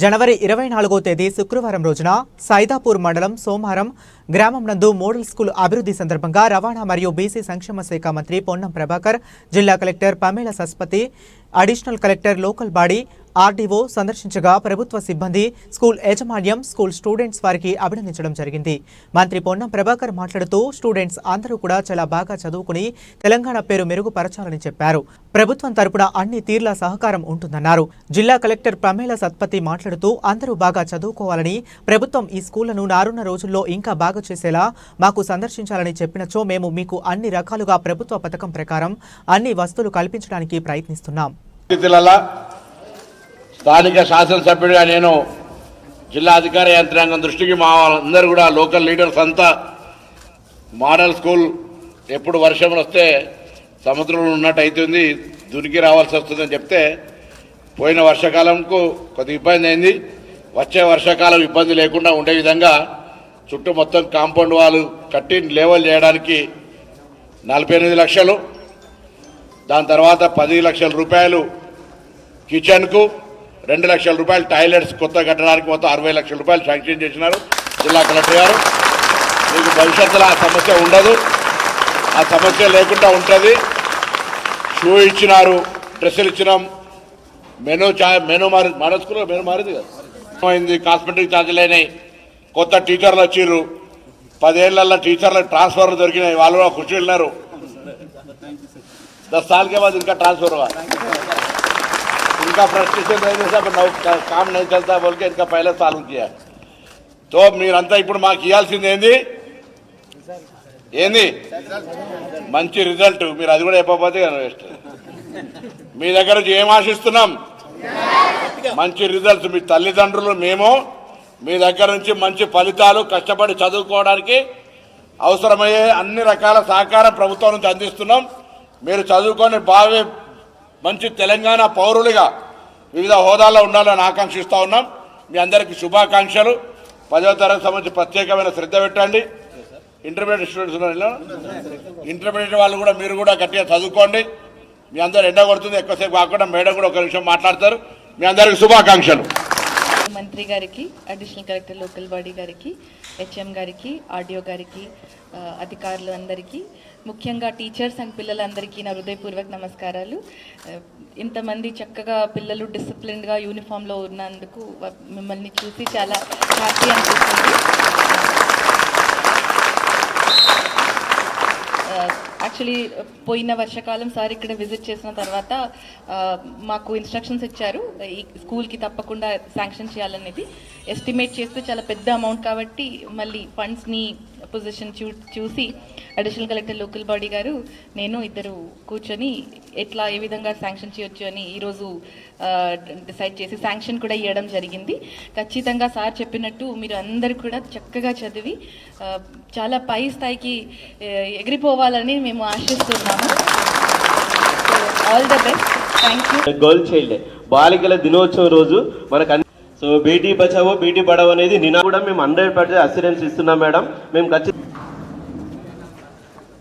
జనవరి 24వ తేదీ శుక్రవారం రోజున సైదాపూర్ మండలం సోమారం గ్రామం నందు మోడల్ స్కూల్ అభివృద్ధి సందర్భంగా రవాణా మరియు బీసీ సంక్షేమ శాఖ మంత్రి పొన్నం ప్రభాకర్, జిల్లా collector Pamela Satpathy, additional collector local body RDO సందర్శించగా ప్రభుత్వ సిబ్బంది, స్కూల్ యాజమాన్యం, స్కూల్ స్టూడెంట్స్ వారికి అభినందించడం జరిగింది. మంత్రి పొన్నం ప్రభాకర్ మాట్లాడుతూ స్టూడెంట్స్ అందరూ కూడా చాలా బాగా చదువుకుని తెలంగాణ పేరు మెరుగుపరచాలని చెప్పారు. ప్రభుత్వం తరపున అన్ని తీర్ల సహకారం ఉంటుందన్నారు. జిల్లా కలెక్టర్ పమేల సత్పతి మాట్లాడుతూ అందరూ బాగా చదువుకోవాలని, ప్రభుత్వం ఈ స్కూళ్లను రానున్న రోజుల్లో ఇంకా బాగా చేసేలా మాకు సందర్శించాలని చెప్పినచో మేము మీకు అన్ని రకాలుగా ప్రభుత్వ పథకం ప్రకారం అన్ని వసతులు కల్పించడానికి ప్రయత్నిస్తున్నాం. స్థానిక శాసనసభ్యుడిగా నేను జిల్లా అధికార యంత్రాంగం దృష్టికి మా అందరూ కూడా లోకల్ లీడర్స్ అంతా మోడల్ స్కూల్ ఎప్పుడు వర్షం వస్తే సముద్రంలో ఉన్నట్టు అవుతుంది, దునికి రావాల్సి వస్తుందని చెప్తే పోయిన వర్షాకాలంకు కొద్దిగా ఇబ్బంది అయింది. వచ్చే వర్షాకాలం ఇబ్బంది లేకుండా ఉండే విధంగా చుట్టూ మొత్తం కాంపౌండ్ వాల్ కట్టి లెవెల్ చేయడానికి 48 లక్షలు, దాని తర్వాత 10 లక్షల రూపాయలు కిచెన్కు, 2 లక్షల రూపాయలు టాయిలెట్స్ కొత్త కట్టడానికి మొత్తం 60 లక్షల రూపాయలు శాంక్షన్ చేసినారు జిల్లా కలెక్టర్ గారు. మీకు భవిష్యత్తులో ఆ సమస్య ఉండదు, ఆ సమస్య లేకుండా ఉంటుంది. షూ ఇచ్చినారు, డ్రెస్సులు ఇచ్చినాం, మెనూ స్కూల్లో మెనూ మారింది కదా, అయింది. కాస్మెటిక్ ఛార్జీలు అయినాయి, కొత్త టీచర్లు వచ్చిర్రు, 10 ఏళ్లలో టీచర్లకు ట్రాన్స్ఫర్ దొరికినాయి, వాళ్ళు కూడా ఖుషి వెళ్ళినారు. 10 साल के बाद इनका ट्रांसफर हुआ, इनका फ्रस्ट्रेशन रहने से काम नहीं चलता बोल के इनका पहले चालू किया. तो మీరంతా ఇప్పుడు మాకు ఇవ్వాల్సింది ఏంది మంచి రిజల్ట్. మీరు అది కూడా చెప్పకపోతే వేస్ట్. మీ దగ్గర నుంచి ఏం ఆశిస్తున్నాం? మంచి రిజల్ట్స్. మీ తల్లిదండ్రులు మేము మీ దగ్గర నుంచి మంచి ఫలితాలు, కష్టపడి చదువుకోవడానికి అవసరమయ్యే అన్ని రకాల సహకారం ప్రభుత్వం నుంచి అందిస్తున్నాం. మీరు చదువుకొని బాగా మంచి తెలంగాణ పౌరులుగా వివిధ హోదాల్లో ఉండాలని ఆకాంక్షిస్తూ ఉన్నాం. మీ అందరికీ శుభాకాంక్షలు. 10వ తరగతి సంబంధించి ప్రత్యేకమైన శ్రద్ధ పెట్టండి. ఇంటర్మీడియట్ స్టూడెంట్స్ ఇంటర్మీడియట్ వాళ్ళు కూడా మీరు కూడా గట్టిగా చదువుకోండి. మీ అందరూ ఎండ కొడుతుంది, ఎక్కువసేపు కాకుండా మేడం కూడా ఒక నిమిషం మాట్లాడతారు. మీ అందరికీ శుభాకాంక్షలు. మంత్రి గారికి, అడిషనల్ కలెక్టర్ లోకల్ బాడీ గారికి, హెచ్ఎం గారికి, ఆర్డీఓ గారికి, అధికారులు అందరికీ, ముఖ్యంగా టీచర్స్ అండ్ పిల్లలందరికీ నా హృదయపూర్వక నమస్కారాలు. ఇంతమంది చక్కగా పిల్లలు డిసిప్లిన్డ్గా యూనిఫామ్లో ఉన్నందుకు మిమ్మల్ని చూసి చాలా హ్యాపీ అనిపిస్తుంది. యాక్చువల్లీ పోయిన వర్షాకాలం సార్ ఇక్కడ విజిట్ చేసిన తర్వాత మాకు ఇన్స్ట్రక్షన్స్ ఇచ్చారు, ఈ స్కూల్కి తప్పకుండా శాంక్షన్ చేయాలనేది. ఎస్టిమేట్ చేస్తే చాలా పెద్ద అమౌంట్ కాబట్టి మళ్ళీ ఫండ్స్ని పొజిషన్ చూసి అడిషనల్ కలెక్టర్ లోకల్ బాడీ గారు, నేను ఇద్దరు కూర్చొని ఏ విధంగా శాంక్షన్ చేయొచ్చు అని ఈరోజు డిసైడ్ చేసి శాంక్షన్ కూడా ఇవ్వడం జరిగింది. ఖచ్చితంగా సార్ చెప్పినట్టు మీరు అందరూ కూడా చక్కగా చదివి చాలా పై స్థాయికి ఎగిరిపోవాలని మేము ఆశిస్తున్నాము. All the best. Thank you. Girl child బాలికల దినోత్సవం రోజు మనకు సో బేటీ బచావో బేటీ పడావో అనేది నిన్న కూడా మేము 100% అస్యూరెన్స్ ఇస్తున్నాం మేడం. మేము ఖచ్చితంగా